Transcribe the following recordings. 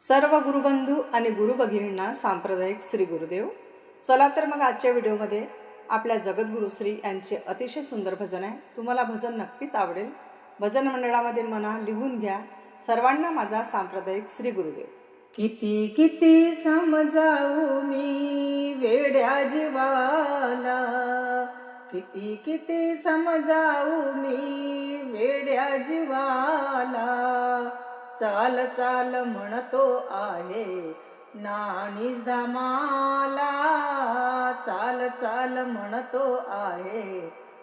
सर्व गुरुबंधू आणि गुरुभगिनींना सांप्रदायिक श्री गुरुदेव. चला तर मग आजच्या व्हिडिओमध्ये आपल्या जगद्गुरु श्री यांचे अतिशय सुंदर भजन आहे. तुम्हाला भजन नक्कीच आवडेल. भजन मंडळामध्ये म्हणा, लिहून घ्या. सर्वांना माझा सांप्रदायिक श्री गुरुदेव. किती किती समजावू मी वेड्या जीवाला, किती किती समजावू मी वेड्या जीवाला. चाल चाल म्हणतो आहे नाणीच धमाला, चाल चाल म्हणतो आहे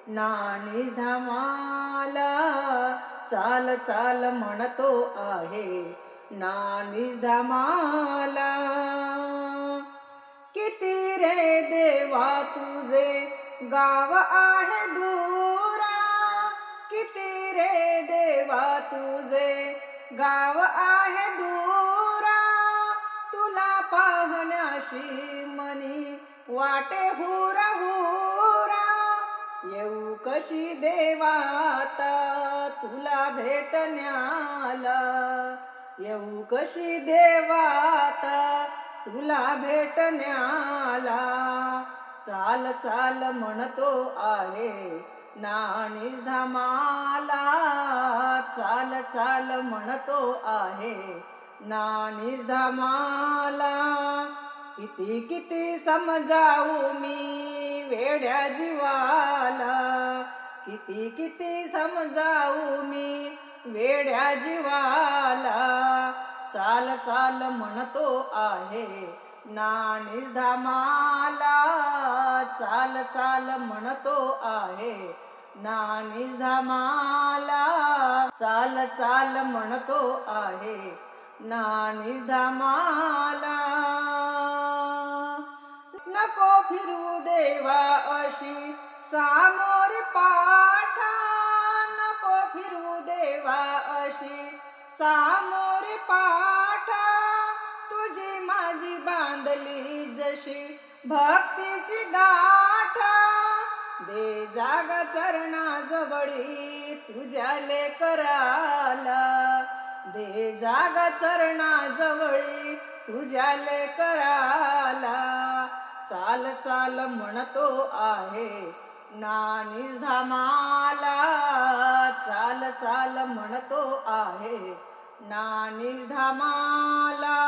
नाणीच धमाला, चाल चाल म्हणतो आहे नाणीच धमाला. किती रे देवा तुझे गाव आहे दूरा, किती रे देवा तुझे गाव आहे दूरा. तुला पाहण्याशी मनी वाटे हुरा हुरा. येऊ कशी देवाता तुला भेटण्याला, येऊ कशी देवाता तुला भेटण्याला. चाल चाल म्हणतो आहे नाणीच धमाला, चाल चाल म्हणतो आहे नाणीच धमाला. किती किती समजावू मी वेड्या जीवाला, किती किती समजावू मी वेड्या जीवाला. चाल चाल म्हणतो आहे नाणीच धमाला, चाल चाल म्हणतो आहे नाणीच धमाला. चाल चाल म्हणतो आहे नाणीच धमाला. नको फिरू देवा अशी सामोरी पाठा, नको फिरू देवा अशी सामोरी पाठा. तुझी माझी बांधली जशी भक्तीची गाठा. दे जागा चरणाजवळी तुझ्या लेकराला, दे जागा चरणाजवळी तुझ्या लेकराला. चाल चाल म्हणतो आहे नाणीच धमाला, चाल चाल म्हणतो आहे नाणीच धमाला.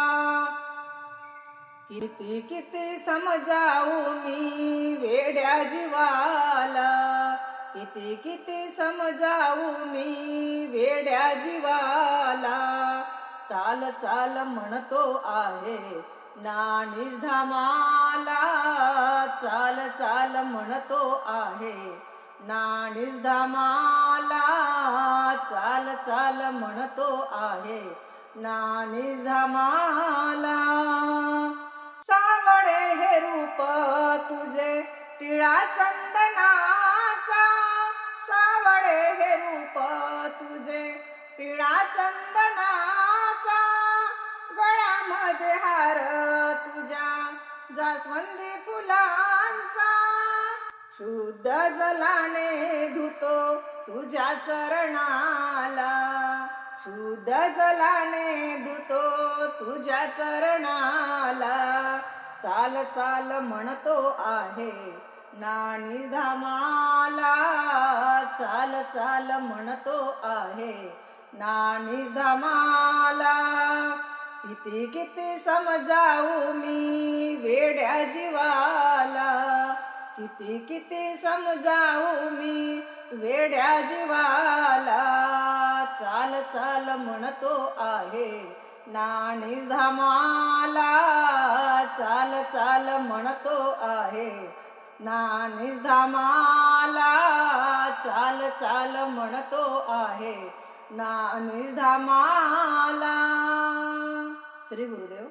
किती किती समजावू मी वेड्या जीवाला, किती किती समजावू मी वेड्या जीवाला. चाल चाल म्हणतो आहे नाणीच धमाला, चाल चाल म्हणतो आहे नाणीच धमाला. चाल चाल म्हणतो आहे नाणीच धमाला. सावळे हे रूप तुझे टिळा चंदनाचा, सावळे हे रूप तुझे टिळा चंदनाचा. गळ्यामध्ये हार तुझ्या जास्वंदी फुलांचा. शुद्ध जलाने धुतो तुझ्या चरणाला, शुद्ध जलाने धुतो तुझ्या चरणाला. चाल चाल म्हणतो आहे नाणीच धमाला, चाल चाल म्हणतो आहे नाणीच धमाला. किती किती समजावू मी वेड्या जीवाला, किती किती समजावू मी वेड्या जीवाला. चाल चाल म्हणतो आहे नाणीच धमाला, चाल चाल म्हणतो आहे नाणीच धमाला. चाल चाल म्हणतो आहे नाणीच धमाला. श्री गुरुदेव.